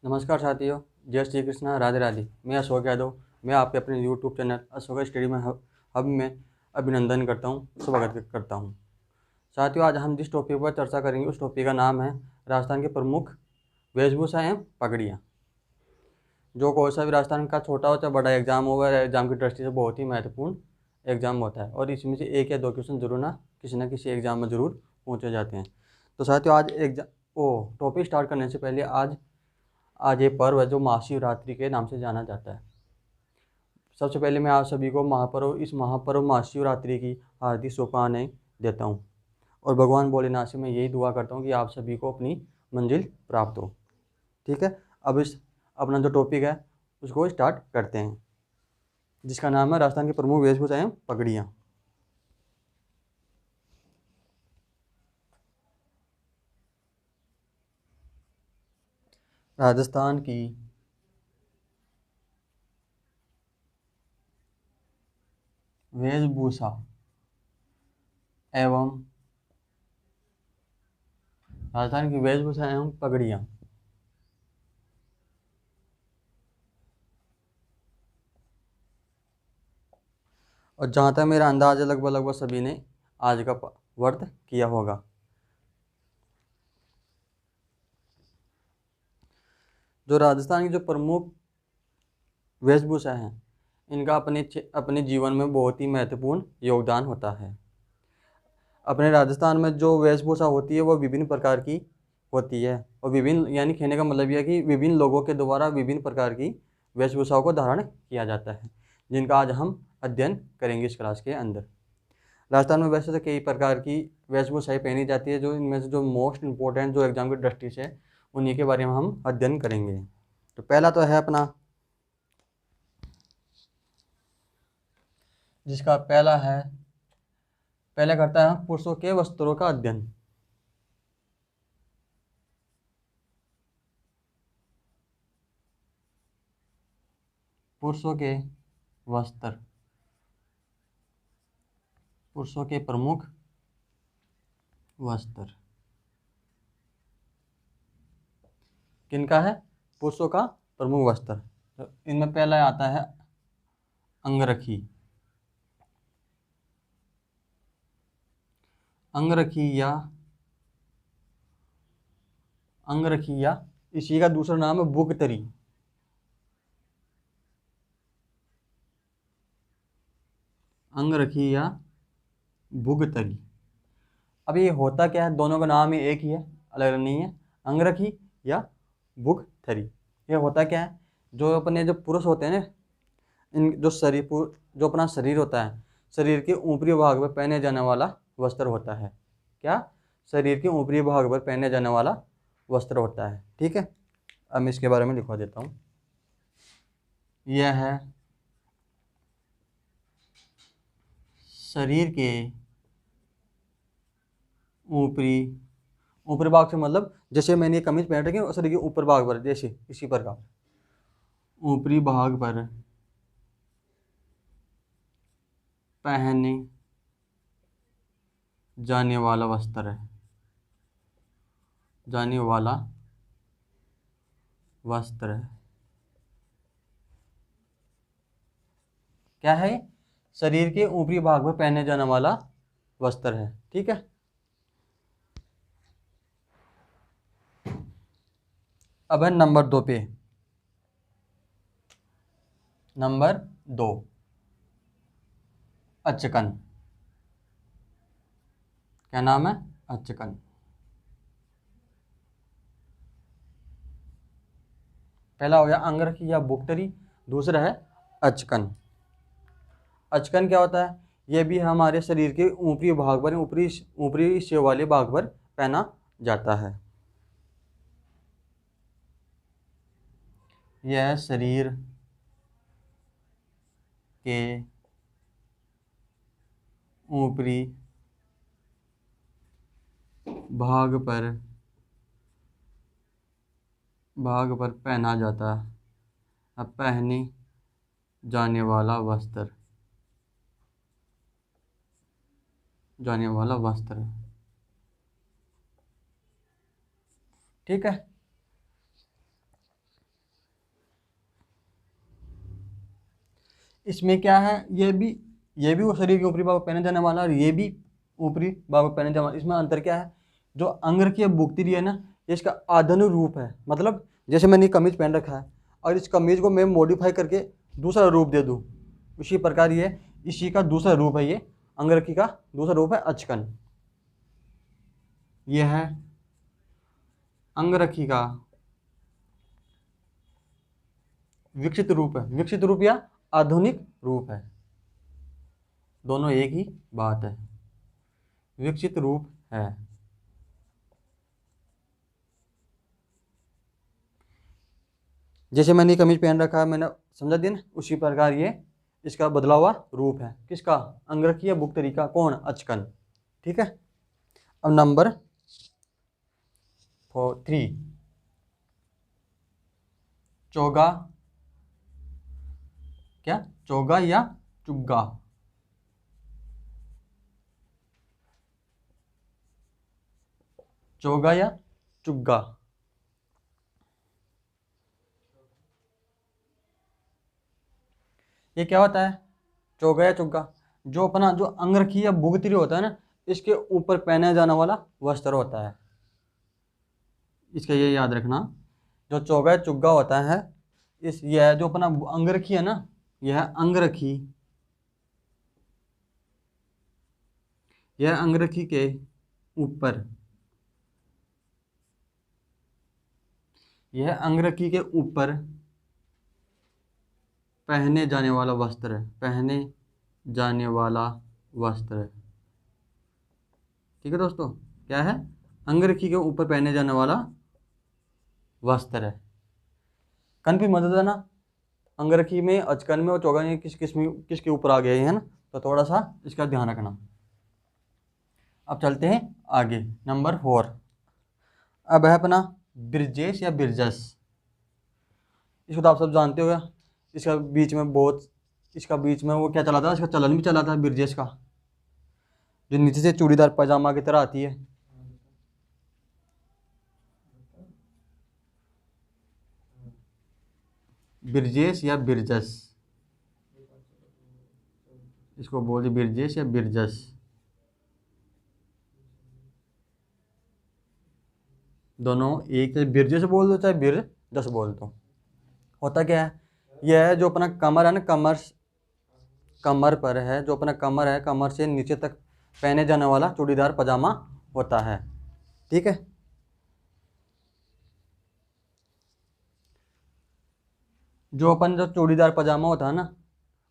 नमस्कार साथियों, जय श्री कृष्णा, राधे राधे। मैं अशोक यादव। मैं आपके अपने यूट्यूब चैनल अशोक स्टडी में हब में अभिनंदन करता हूं, स्वागत करता हूं। साथियों, आज हम जिस टॉपिक पर चर्चा करेंगे उस टॉपिक का नाम है राजस्थान के प्रमुख वेशभूषा एवं पगड़ियाँ। जो कोई सा भी राजस्थान का छोटा हो चाहे बड़ा एग्जाम हो, एग्जाम की दृष्टि से बहुत ही महत्वपूर्ण एग्जाम होता है और इसमें से एक या दो क्वेश्चन जरूर ना किसी एग्जाम में जरूर पूछे जाते हैं। तो साथियों, आज टॉपिक स्टार्ट करने से पहले आज ये पर्व है जो महाशिवरात्रि के नाम से जाना जाता है। सबसे पहले मैं आप सभी को इस महापर्व महाशिवरात्रि की हार्दिक शुभकामनाएं देता हूं और भगवान भोलेनाथ से मैं यही दुआ करता हूं कि आप सभी को अपनी मंजिल प्राप्त हो। ठीक है, अब इस अपना जो टॉपिक है उसको स्टार्ट करते हैं, जिसका नाम है राजस्थान की प्रमुख वेशभूषा एवं पगड़ियाँ। राजस्थान की वेशभूषा एवं पगड़ियाँ। और जहाँ तक मेरा अंदाज है, लगभग लगभग सभी ने आज का व्रत किया होगा। जो राजस्थान की जो प्रमुख वेशभूषा है, इनका अपने जीवन में बहुत ही महत्वपूर्ण योगदान होता है। अपने राजस्थान में जो वेशभूषा होती है वो विभिन्न प्रकार की होती है और विभिन्न यानी कहने का मतलब यह है कि विभिन्न लोगों के द्वारा विभिन्न प्रकार की वेशभूषाओं को धारण किया जाता है, जिनका आज हम अध्ययन करेंगे इस क्लास के अंदर। राजस्थान में वैसे तो कई प्रकार की वेशभूषाएं पहनी जाती है, जो इनमें से जो मोस्ट इंपॉर्टेंट जो एग्जाम की दृष्टि से उन्हीं के बारे में हम अध्ययन करेंगे। तो पहला तो है अपना, जिसका पहले करता है पुरुषों के वस्त्रों का अध्ययन। पुरुषों के वस्त्र, पुरुषों के प्रमुख वस्त्र किनका है? पुरुषों का प्रमुख वस्त्र। तो इनमें पहला आता है अंगरखी। अंगरखी या इसी का दूसरा नाम है बुगतरी। अंगरखी या बुगतरी। अब ये होता क्या है? दोनों का नाम ही एक ही है, अलग अलग नहीं है। अंगरखी या बुगथरी, ये होता क्या है? जो अपने जो पुरुष होते हैं ना, इन जो अपना शरीर होता है, शरीर के ऊपरी भाग पर पहने जाने वाला वस्त्र होता है। क्या? शरीर के ऊपरी भाग पर पहने जाने वाला वस्त्र होता है। ठीक है, अब मैं इसके बारे में लिखवा देता हूँ। यह है शरीर के ऊपरी भाग से, मतलब जैसे मैंने ये कमीज पहन रखी है शरीर के ऊपर भाग पर, जैसे इसी प्रकार ऊपरी भाग पर पहने जाने वाला वस्त्र है। जाने वाला वस्त्र है क्या है? शरीर के ऊपरी भाग में पहने जाने वाला वस्त्र है। ठीक है, अब है नंबर 2 पे। नंबर 2, अचकन। क्या नाम है? अचकन। पहला हो गया अंगरखी या बुगतरी, दूसरा है अचकन। अचकन क्या होता है? यह भी हमारे शरीर के ऊपरी भाग पर, ऊपरी हिस्से वाले भाग पर पहना जाता है। यह शरीर के ऊपरी भाग पर पहना जाता है, अब पहने जाने वाला वस्त्र ठीक है। इसमें क्या है, ये भी वो शरीर के ऊपरी भाग में पहने जाने वाला और ये भी ऊपरी भाग में पहने जाने वाला। इसमें अंतर क्या है, जो अंगरखी बुगतिरी है ना, ये इसका आधुनिक रूप है। मतलब जैसे मैंने ये कमीज पहन रखा है और इस कमीज को मैं मॉडिफाई करके दूसरा रूप दे दूँ, उसी प्रकार ये इसी का दूसरा रूप है। ये अंगरखी का दूसरा रूप है अचकन। ये है अंगरखी का विकसित रूप है। विकसित रूप या आधुनिक रूप है, दोनों एक ही बात है। विकसित रूप है। जैसे मैंने कमीज पहन रखा है, मैंने समझा दिया ना, उसी प्रकार ये इसका बदला हुआ रूप है। किसका? अंगरखी या बुगतरी का। कौन? अचकन। ठीक है। अब नंबर 3, चोगा। क्या? चोगा या चुग्गा। चोगा या चुग्गा। ये क्या होता है? चोगा या चुग्गा जो अपना जो अंगरखी या बुगतरी होता है ना, इसके ऊपर पहने जाने वाला वस्त्र होता है। इसका ये याद रखना, जो चोगा या चुग्गा होता है, यह जो अपना अंगरखी है ना, यह अंगरखी, यह अंगरखी के ऊपर, यह अंगरखी के ऊपर पहने जाने वाला वस्त्र है। पहने जाने वाला वस्त्र है। ठीक है दोस्तों, क्या है? अंगरखी के ऊपर पहने जाने वाला वस्त्र है। कन्फ्यूज मत हो जाना, अंगरखी में, अचकन में और चोगा में किसके ऊपर आ गए है ना, तो थोड़ा सा इसका ध्यान रखना। अब चलते हैं आगे, नंबर 4। अब है अपना बिरजेश या बिरजस। इसको तो आप सब जानते हो। इसका बीच में वो क्या चला था, इसका चलन भी चला था बिरजेश का, जो नीचे से चूड़ीदार पजामा की तरह आती है। बिरजेश या बिरजस, इसको बोल बिरजेश या बिरजस। दोनों एक, बिरजेश बोल दो चाहे बिरजस बोल दो। होता क्या है, यह है जो अपना कमर है ना, कमर पर है, जो अपना कमर है, कमर से नीचे तक पहने जाने वाला चूड़ीदार पजामा होता है। ठीक है। जो चूड़ीदार पजामा होता है ना,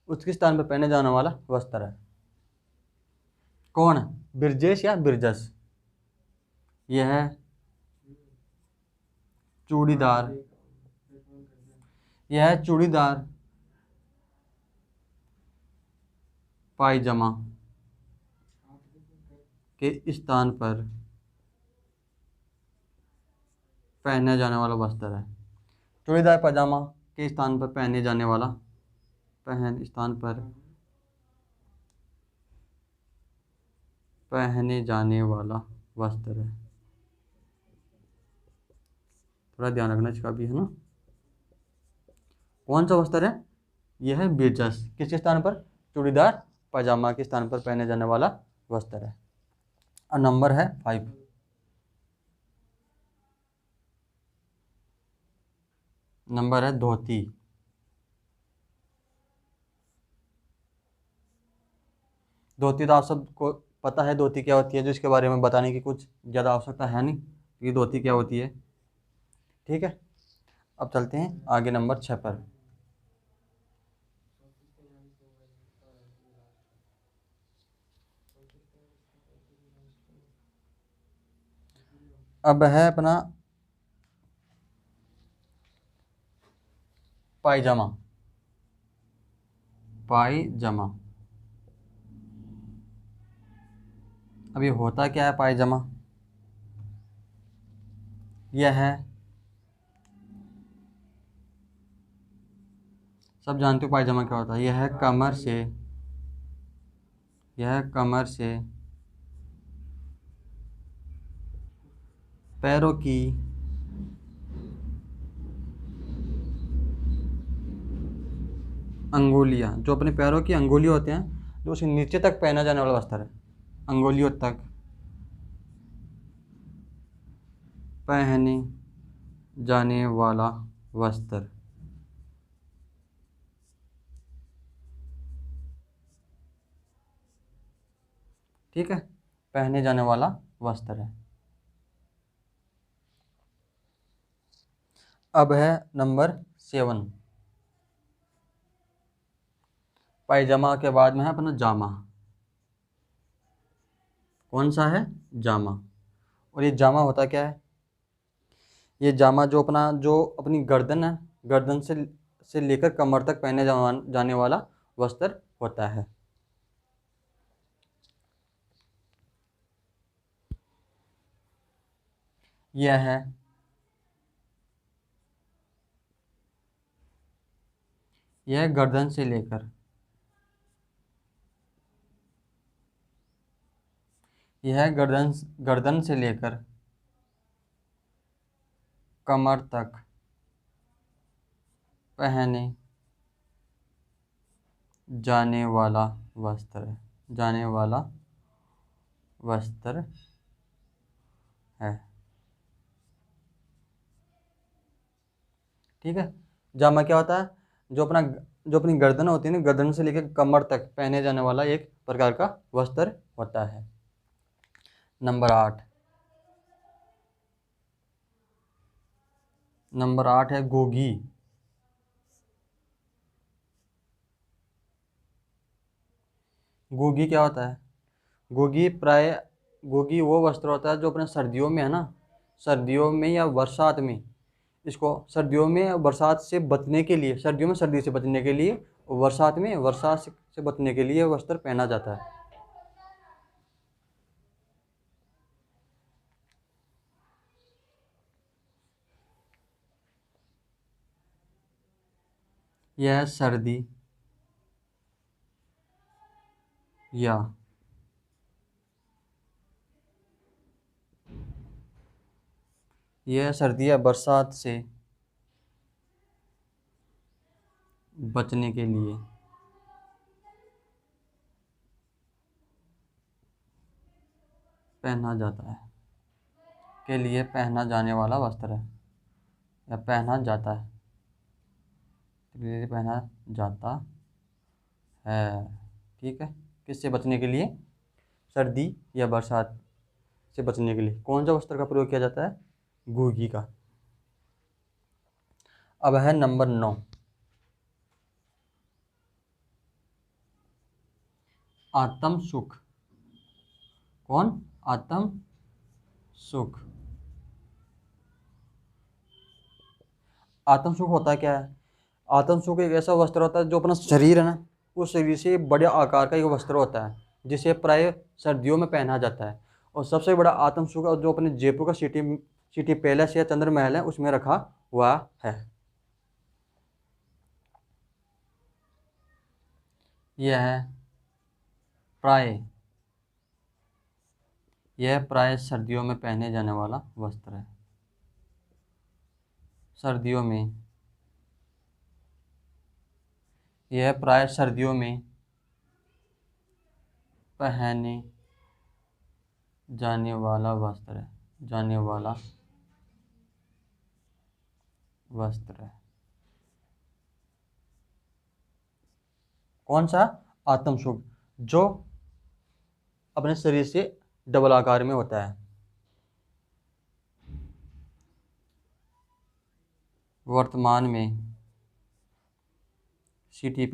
उसके स्थान पर पहने जाने वाला वस्त्र है। कौन है? बिरजेश या बिरजस। यह है चूड़ीदार, यह है चूड़ीदार पायजामा के स्थान पर पहने जाने वाला वस्त्र है। चूड़ीदार पजामा के स्थान पर पहने जाने वाला, पहने जाने वाला वस्त्र है। थोड़ा ध्यान रखना इसका भी है ना। कौन सा वस्त्र है? यह है बिरजस। किसके स्थान पर? चूड़ीदार पजामा के स्थान पर पहने जाने वाला वस्त्र है। और नंबर है 5, नंबर है धोती। धोती तो आप सबको पता है धोती क्या होती है, जो इसके बारे में बताने की कुछ ज़्यादा आवश्यकता है नहीं कि धोती क्या होती है। ठीक है। अब चलते हैं आगे नंबर 6 पर। अब है अपना पायजामा। पायजामा, अब ये होता क्या है पायजामा? यह है, सब जानते हो पायजामा क्या होता है। यह है कमर से पैरों की अंगुलियाँ, जो अपने पैरों की अंगुलियाँ होते हैं, जो उसे नीचे तक पहना जाने वाला वस्त्र है, अंगुलियों तक पहने जाने वाला वस्त्र। ठीक है, पहने जाने वाला वस्त्र है। अब है नंबर 7। पायजामा के बाद में है अपना जामा। कौन सा है? जामा। और ये जामा होता क्या है? ये जामा जो अपनी गर्दन है, गर्दन से लेकर कमर तक पहने जाने वाला वस्त्र होता है। यह है यह गर्दन से लेकर यह गर्दन से लेकर कमर तक पहने जाने वाला वस्त्र है, जाने वाला वस्त्र है। ठीक है, जामा क्या होता है? जो अपनी गर्दन होती है ना, गर्दन से लेकर कमर तक पहने जाने वाला एक प्रकार का वस्त्र होता है। नंबर 8। नंबर 8 है गोगी। गोगी क्या होता है? गोगी प्राय गोगी वो वस्त्र होता है जो अपने सर्दियों में है ना, सर्दियों में या बरसात में, इसको सर्दियों में या बरसात से बचने के लिए, सर्दियों में सर्दी से बचने के लिए, और बरसात में वर्षा से बचने के लिए वस्त्र पहना जाता है। यह सर्दी या बरसात से बचने के लिए पहना जाता है, के लिए पहना जाने वाला वस्त्र है, या पहना जाता है, के लिए पहना जाता है। ठीक है, किससे बचने के लिए? सर्दी या बरसात से बचने के लिए कौन सा वस्त्र का प्रयोग किया जाता है? घुगी का। अब है नंबर 9, आत्म सुख। कौन? आत्म सुख। आत्म सुख होता क्या है? आत्म सुख एक ऐसा वस्त्र होता है जो अपना शरीर है ना, उस शरीर से बड़े आकार का एक वस्त्र होता है, जिसे प्राय सर्दियों में पहना जाता है। और सबसे बड़ा आत्म सुख जो अपने जयपुर का सिटी पैलेस या चंद्र महल है उसमें रखा हुआ है। यह है प्राय यह प्राय सर्दियों में पहने जाने वाला वस्त्र है। सर्दियों में यह प्राय सर्दियों में पहने जाने वाला वस्त्र है, जाने वाला वस्त्र है। कौन सा? आत्म सुख, जो अपने शरीर से डबल आकार में होता है। वर्तमान में सिटी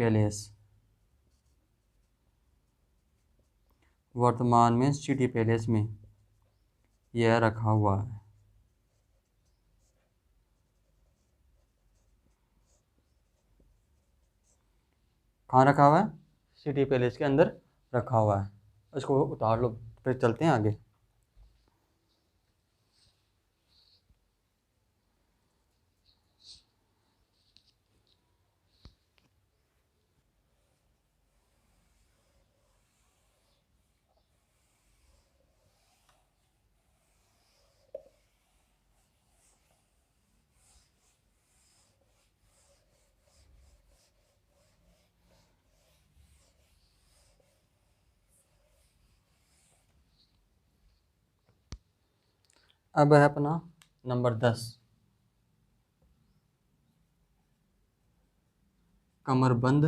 पैलेस में यह रखा हुआ है। कहाँ रखा हुआ है? सिटी पैलेस के अंदर रखा हुआ है। इसको उतार लो, फिर चलते हैं आगे। अब है अपना नंबर 10, कमरबंद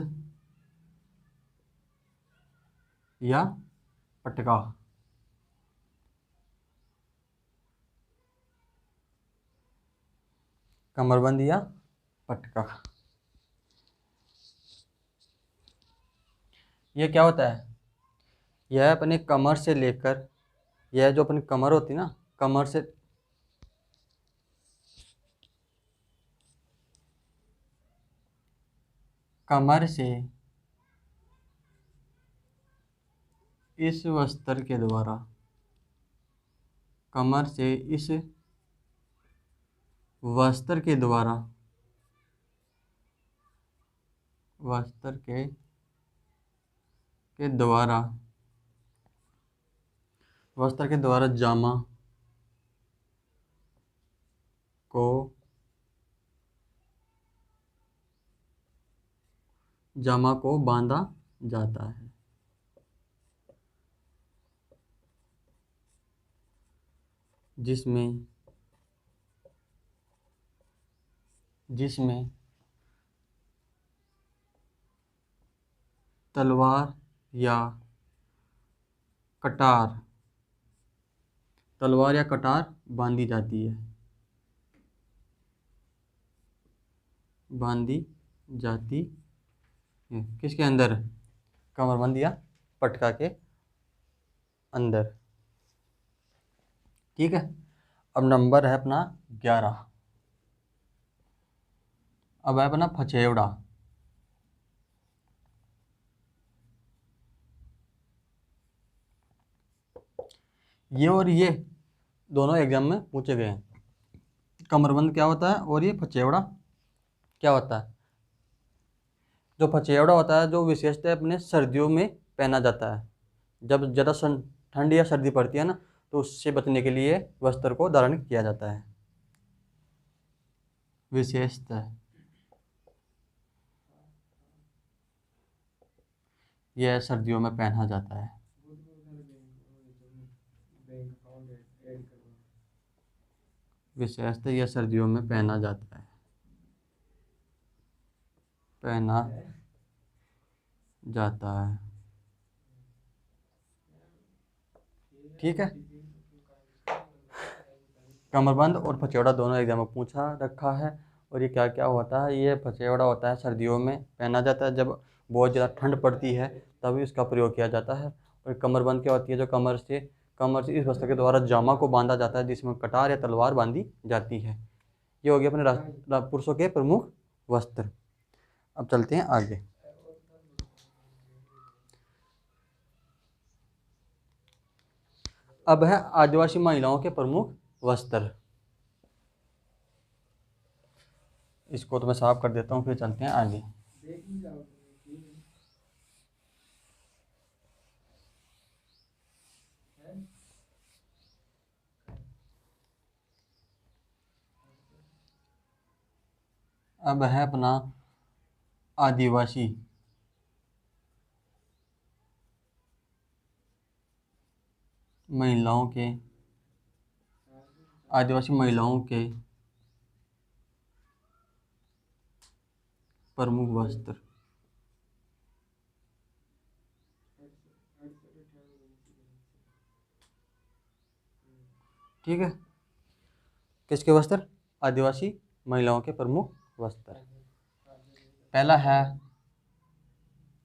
या पटका। कमरबंद या पटका, ये क्या होता है? यह अपने कमर से लेकर, यह जो अपनी कमर होती है ना, कमर से कमर से इस वस्त्र के द्वारा, कमर से इस वस्त्र के द्वारा, वस्त्र के द्वारा, वस्त्र के द्वारा को जामा को बांधा जाता है। जिसमें तलवार या कटार, तलवार या कटार बांधी जाती है, बांधी जाती है। किसके अंदर? कमरबंद या पटका के अंदर। ठीक है। अब नंबर है अपना 11, अब है अपना फचेवड़ा। ये और ये दोनों एग्जाम में पूछे गए हैं। कमरबंद क्या होता है और ये फचेवड़ा क्या होता है? जो फचेवड़ा होता है, जो विशेषतः अपने सर्दियों में पहना जाता है। जब ज़्यादा ठंड या सर्दी पड़ती है ना, तो उससे बचने के लिए वस्त्र को धारण किया जाता है। विशेषतः यह सर्दियों में पहना जाता है। विशेषतः यह सर्दियों में पहना जाता है, पहना जाता है। ठीक है। कमरबंद और फचेवड़ा दोनों एग्जाम में पूछा रखा है। और ये क्या क्या होता है? ये फचेवड़ा होता है सर्दियों में पहना जाता है, जब बहुत ज़्यादा ठंड पड़ती है तभी इसका प्रयोग किया जाता है। और कमरबंद क्या होती है? जो कमर से इस वस्त्र के द्वारा जामा को बांधा जाता है, जिसमें कटार या तलवार बांधी जाती है। ये हो गया अपने पुरुषों के प्रमुख वस्त्र। अब चलते हैं आगे। अब है आदिवासी महिलाओं के प्रमुख वस्त्र। इसको तो मैं साफ कर देता हूँ, फिर चलते हैं आगे। अब है अपना आदिवासी महिलाओं के प्रमुख वस्त्र। ठीक है। किसके वस्त्र? आदिवासी महिलाओं के प्रमुख वस्त्र। पहला है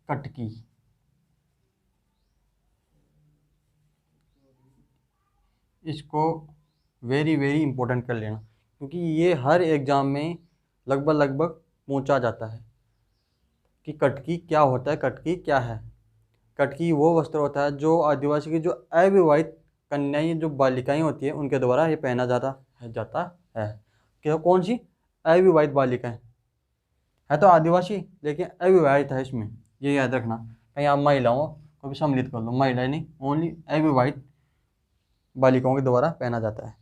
कटकी। इसको वेरी वेरी इंपॉर्टेंट कर लेना, क्योंकि ये हर एग्जाम में लगभग पूछा जाता है कि कटकी क्या होता है, कटकी क्या है। कटकी वो वस्त्र होता है जो आदिवासी की जो अविवाहित कन्याएं, जो बालिकाएं होती हैं, उनके द्वारा ये पहना जाता है। क्या? कौन सी? अविवाहित बालिकाएं। है तो आदिवासी लेकिन अविवाहित है इसमें, ये याद रखना। कहीं आप महिलाओं को भी सम्मिलित कर लो, महिलाएं नहीं, ओनली अविवाहित बालिकाओं के द्वारा पहना जाता है।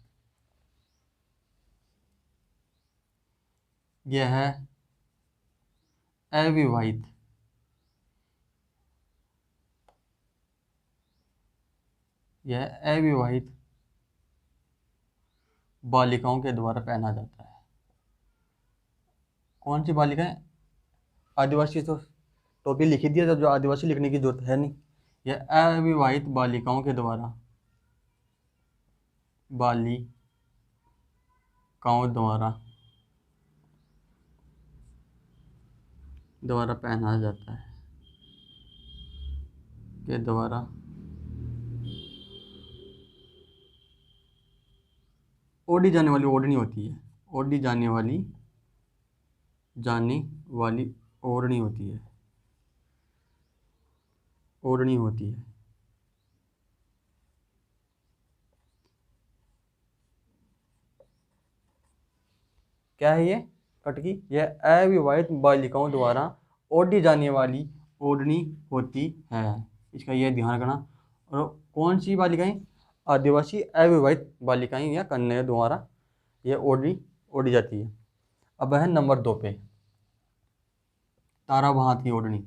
यह है अविवाहित, यह अविवाहित बालिकाओं के द्वारा पहना जाता है। कौन सी बालिकाएं? आदिवासी तो टोपी लिखी दिया, जो आदिवासी लिखने की जरूरत है नहीं। यह अविवाहित बालिकाओं के द्वारा द्वारा पहना जाता है, के द्वारा ओढ़ी जाने वाली ओढ़नी होती है, ओढ़ी जाने वाली ओढ़नी होती है, ओढ़नी होती है। क्या है ये कटकी? यह अविवाहित बालिकाओं द्वारा ओढ़ी जाने वाली ओढ़नी होती है, इसका यह ध्यान रखना। और कौन सी बालिकाएं? आदिवासी अविवाहित बालिकाएं या कन्याओं द्वारा यह ओढ़ी जाती है। अब है नंबर 2 पे तारा हाथ की ओढ़नी।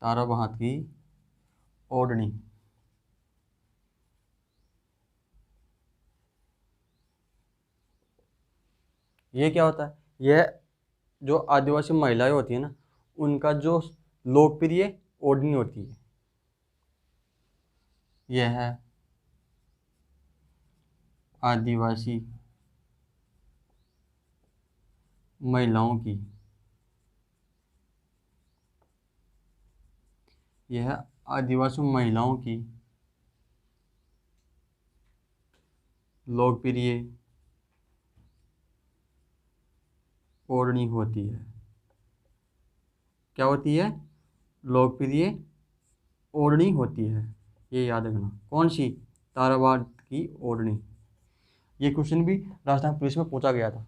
तारा हाथ की ओढ़नी ये क्या होता है? यह जो आदिवासी महिलाएं होती है ना, उनका जो लोकप्रिय ओढ़नी होती है। यह है आदिवासी महिलाओं की, यह आदिवासी महिलाओं की लोकप्रिय ओढ़नी होती है। क्या होती है? लोकप्रिय ओढ़नी होती है, ये याद रखना। कौन सी? ताराबाद की ओढ़नी। ये क्वेश्चन भी राजस्थान पुलिस में पूछा गया था।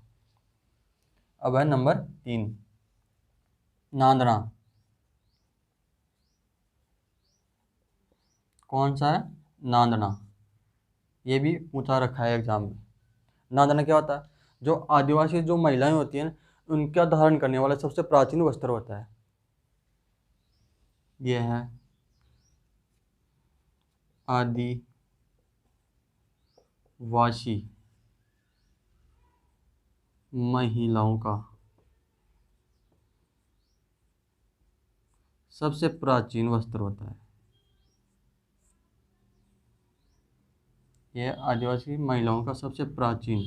अब है नंबर 3 नांदना। कौन सा है? नांदना। ये भी पूछा रखा है एग्जाम में। नांदना क्या होता है? जो आदिवासी जो महिलाएं होती हैं उनका धारण करने वाला सबसे प्राचीन वस्त्र होता है। यह है आदिवासी महिलाओं का सबसे प्राचीन वस्त्र होता है। यह आदिवासी महिलाओं का सबसे प्राचीन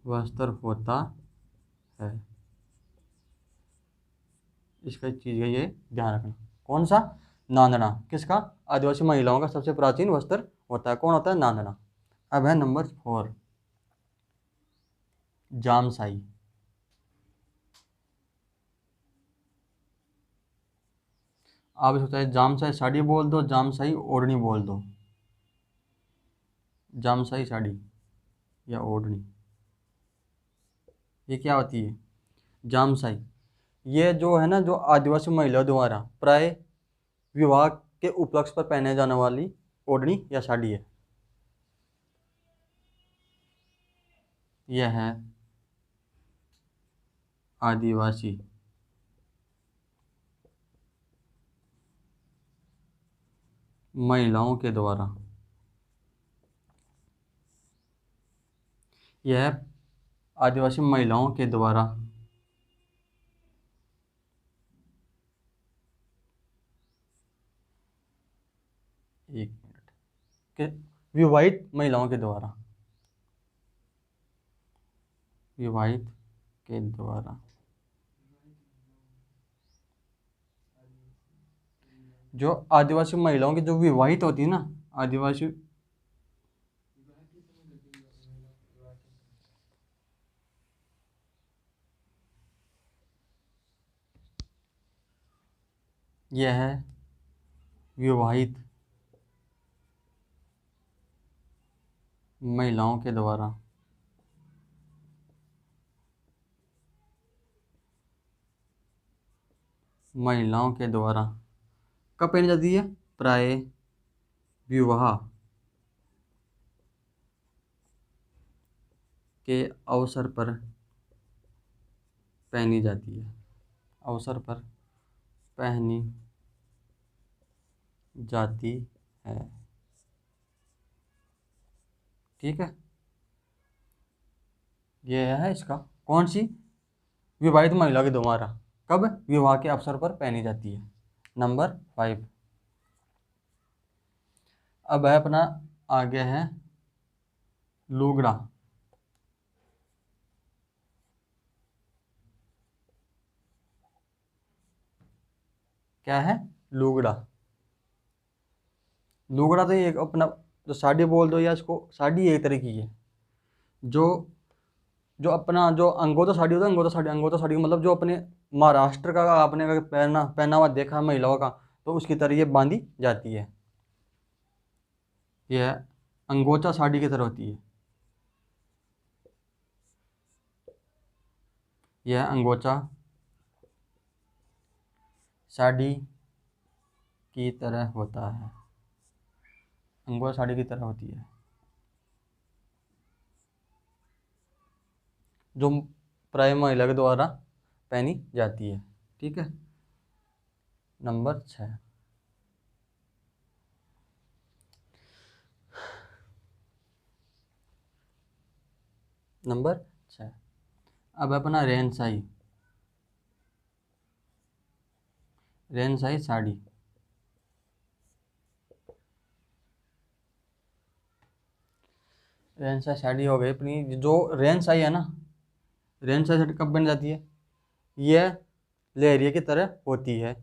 वस्त्र होता है, इसका चीज़ है ये ध्यान रखना। कौन सा? नांदना। किसका? आदिवासी महिलाओं का सबसे प्राचीन वस्त्र होता है। कौन होता है? नांदना। अब है नंबर 4 जामसाई। आप सोचता है जामसाई साड़ी बोल दो, जामसाई ओढ़नी बोल दो। जामसाई साड़ी या ओढ़नी, ये क्या होती है? जामसाई ये जो है ना, जो आदिवासी महिलाओं द्वारा प्राय विवाह के उपलक्ष्य पर पहने जाने वाली ओढ़नी या साड़ी है। यह है आदिवासी महिलाओं के द्वारा, यह आदिवासी महिलाओं के द्वारा एक मिनट के विवाहित महिलाओं के द्वारा, विवाहित के द्वारा जो आदिवासी महिलाओं की जो विवाहित होती है ना, आदिवासी यह है विवाहित महिलाओं के द्वारा कब पहनी जाती है? प्राय विवाह के अवसर पर पहनी जाती है, अवसर पर पहनी जाती है। ठीक है, ये है इसका। कौन सी? विवाहित महिला के द्वारा कब? विवाह के अवसर पर पहनी जाती है। नंबर 5। अब है अपना, आगे है लुगड़ा। क्या है? लुगड़ा। लुगड़ा तो ये अपना, जो साड़ी बोल दो या इसको, साड़ी एक तरह की है जो जो अपना जो अंगोटा साड़ी होता है, अंगोटा साड़ी का मतलब जो अपने महाराष्ट्र का आपने अगर पहनावा देखा महिलाओं का, तो उसकी तरह ये बांधी जाती है। यह अंगोटा साड़ी की तरह होती है। यह अंगोचा साड़ी की तरह होता है। अंगोचा साड़ी की तरह होती है, जो प्राय महिला के द्वारा पहनी जाती है। ठीक है, नंबर 6। नंबर 6। अब अपना रेनसाई। रेनसाई साड़ी। रेनसाई साड़ी हो गई अपनी। जो रेनसाई है ना, रेनसाई साड़ी कब बन जाती है? यह लहरिया की तरह होती है।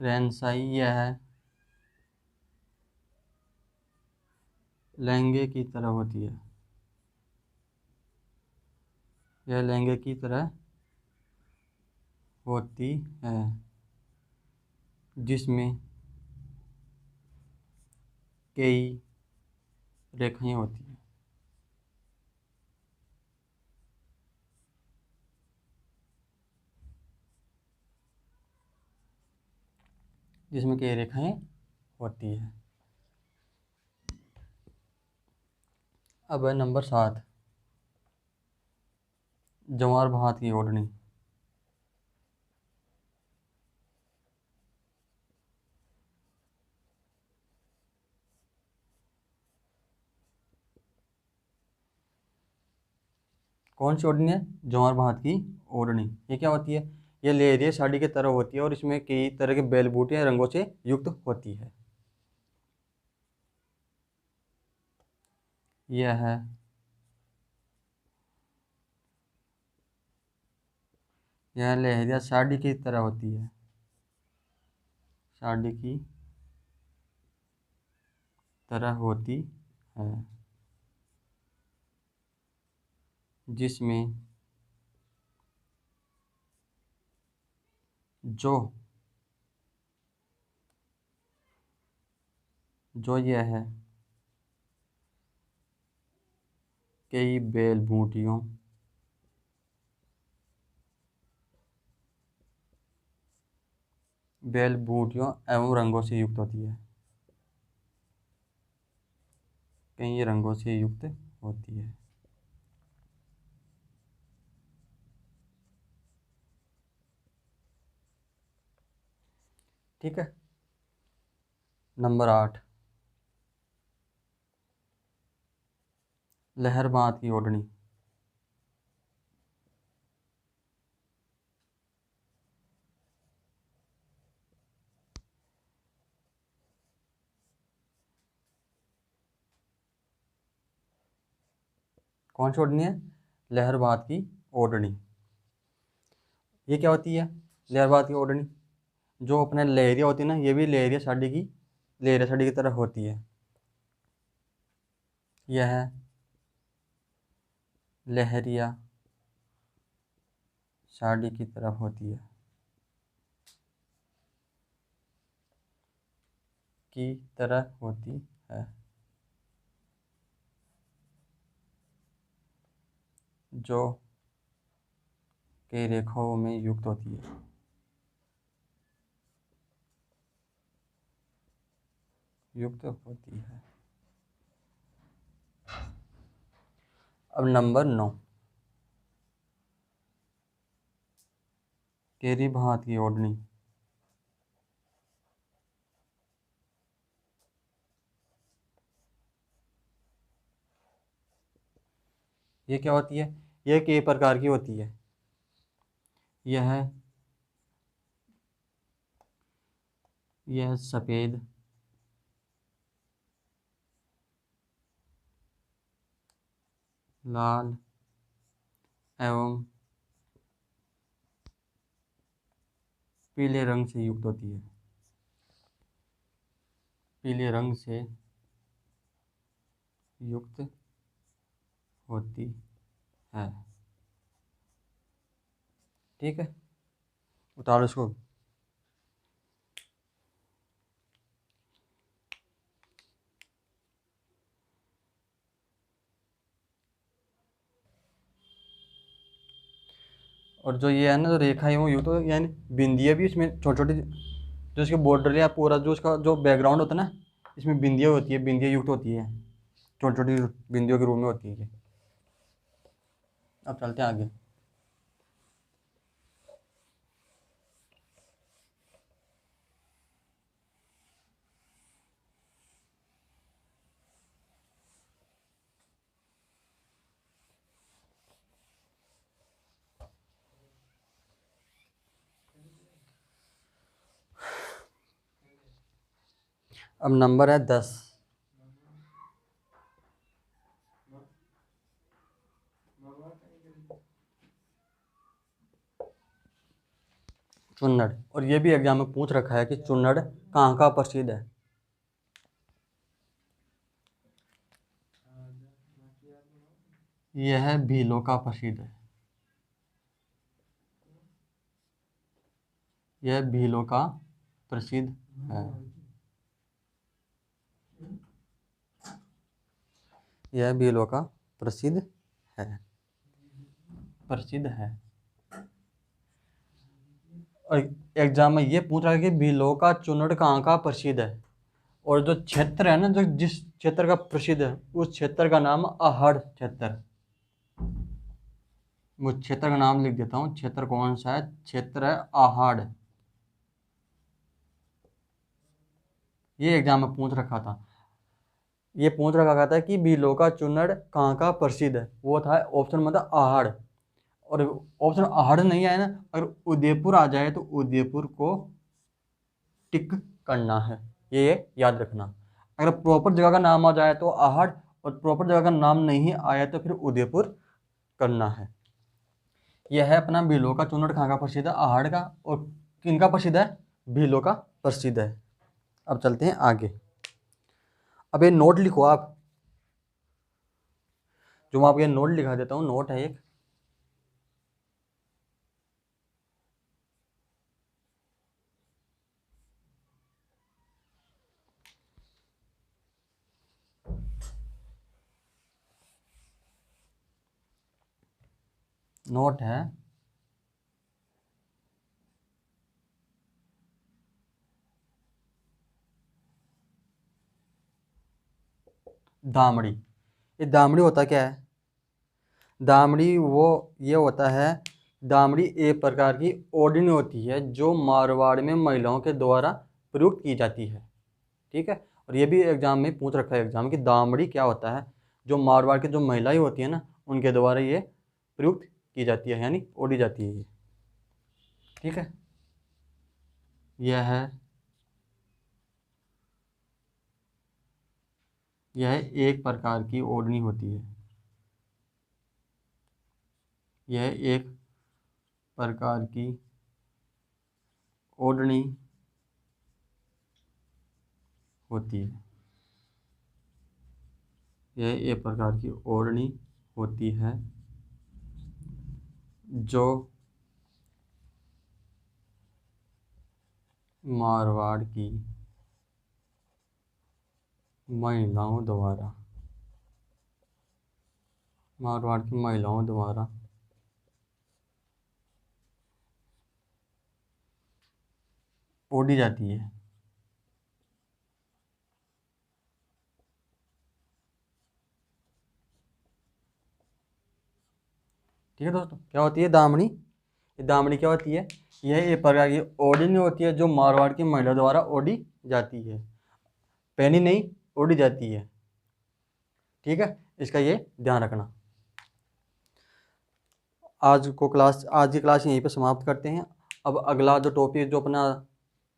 रेनसाई यह है लहंगे की तरह होती है। यह लहंगे की तरह होती है, जिसमें कई रेखाएं होती हैं। जिसमें कई रेखाएं होती है। अब है नंबर 7, जवार भात की ओढ़नी। कौन सी ओढ़नी है? जवार भात की ओढ़नी। ये क्या होती है? ये लेहरिया साड़ी की तरह होती है और इसमें कई तरह के बेल बूटियां रंगों से युक्त होती है। यह है यह लहरिया साड़ी की तरह होती है। साड़ी की तरह होती है, जिसमें जो जो यह है कई बेल बूटियों एवं रंगों से युक्त होती है। कई रंगों से युक्त होती है। ठीक है, नंबर 8, लहर बात की ओढ़नी। कौन सी ओढ़नी है? लहर बात की ओढ़नी। ये क्या होती है? लहर बात की ओढ़नी जो अपने लहरिया होती है ना, ये भी लहरिया साड़ी की तरह होती है। यह है लहरिया साड़ी की तरह होती है, की तरह होती है, जो कई रेखाओं में युक्त होती है। युक्त होती है। अब नंबर 9, तेरी भांत की ओढ़नी। ये क्या होती है? ये कई प्रकार की होती है। यह सफ़ेद, लाल एवं पीले रंग से युक्त होती है। पीले रंग से युक्त होती है। ठीक है, उतारो इसको। और जो ये है ना, जो रेखा है वो युक्त हो, यानी बिंदियाँ भी इसमें छोटी छोटी, जो इसके बॉर्डर या पूरा जो उसका जो बैकग्राउंड होता है ना, इसमें बिंदियाँ होती है, बिंदियाँ युक्त होती है, छोटी छोटी बिंदियों के रूप में होती है ये। अब चलते हैं आगे। अब नंबर है 10, चुन्नड़। और ये भी एग्जाम में पूछ रखा है कि चुन्नड़ कहाँ का प्रसिद्ध है। यह भीलों का प्रसिद्ध है। यह भीलों का प्रसिद्ध है। यह भीलों का प्रसिद्ध है। प्रसिद्ध है। और एग्जाम में ये पूछ रहा है कि भीलों का चुन्नड़ कहाँ का प्रसिद्ध है। और जो क्षेत्र है ना, जो जिस क्षेत्र का प्रसिद्ध है, उस क्षेत्र का नाम आहड़ क्षेत्र। वो क्षेत्र का नाम लिख देता हूँ। क्षेत्र कौन सा है? क्षेत्र है आहड़। ये एग्जाम में पूछ रखा था। ये पूछ रखा था कि भीलों का चुन्नड़ कहाँ का प्रसिद्ध है। वो था ऑप्शन मतलब आहड़। और ऑप्शन आहड़ नहीं आया ना, अगर उदयपुर आ जाए तो उदयपुर को टिक करना है, ये याद रखना। अगर प्रॉपर जगह का नाम आ जाए तो आहड़, और प्रॉपर जगह का नाम नहीं आया तो फिर उदयपुर करना है। यह है अपना भीलों का चुन्नड़ कहाँ का प्रसिद्ध है? आहड़ का। और किनका प्रसिद्ध है? भीलों का प्रसिद्ध है। अब चलते हैं आगे। अब ये नोट लिखो आप, जो मैं आपको ये नोट लिखा देता हूँ। नोट है एक, नोट है दामड़ी। ये दामड़ी होता क्या है? दामड़ी वो ये होता है, दामड़ी एक प्रकार की ओढ़नी होती है जो मारवाड़ में महिलाओं के द्वारा प्रयुक्त की जाती है। ठीक है, और ये भी एग्जाम में पूछ रखा है एग्जाम की दामड़ी क्या होता है। जो मारवाड़ की जो महिलाएं होती है ना, उनके द्वारा ये प्रयुक्त की जाती है, यानी ओढ़ी जाती है ये। ठीक है, यह यह एक प्रकार की ओढ़नी होती है। यह एक प्रकार की ओढ़नी होती है। यह एक प्रकार की ओढ़नी होती है जो मारवाड़ की महिलाओं द्वारा ओढ़ी जाती है। ठीक है दोस्तों, क्या होती है दामनी? ये दामनी क्या होती है? यह एक प्रकार की ओढ़नी होती है जो मारवाड़ की महिला द्वारा ओढ़ी जाती है, पहनी नहीं, ओढ़ी जाती है। ठीक है, इसका ये ध्यान रखना। आज की क्लास यहीं पे समाप्त करते हैं। अब अगला जो टॉपिक जो अपना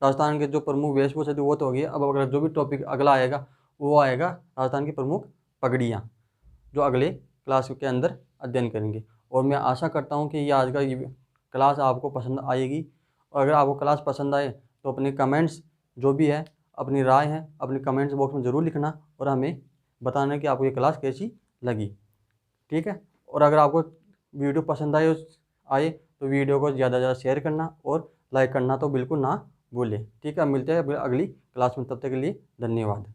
राजस्थान के जो प्रमुख वेशभूषा थी वो तो हो गई। अब अगला जो भी टॉपिक अगला आएगा वो आएगा राजस्थान की प्रमुख पगड़ियाँ, जो अगले क्लास के अंदर अध्ययन करेंगे। और मैं आशा करता हूँ कि ये आज का ये क्लास आपको पसंद आएगी। और अगर आपको क्लास पसंद आए तो अपने कमेंट्स जो भी है, अपनी राय है, अपने कमेंट्स बॉक्स में ज़रूर लिखना और हमें बताना कि आपको ये क्लास कैसी लगी। ठीक है, और अगर आपको वीडियो पसंद आए तो वीडियो को ज़्यादा से ज़्यादा शेयर करना और लाइक करना तो बिल्कुल ना भूलें। ठीक है, मिलते हैं अगली क्लास में, तब तक के लिए धन्यवाद।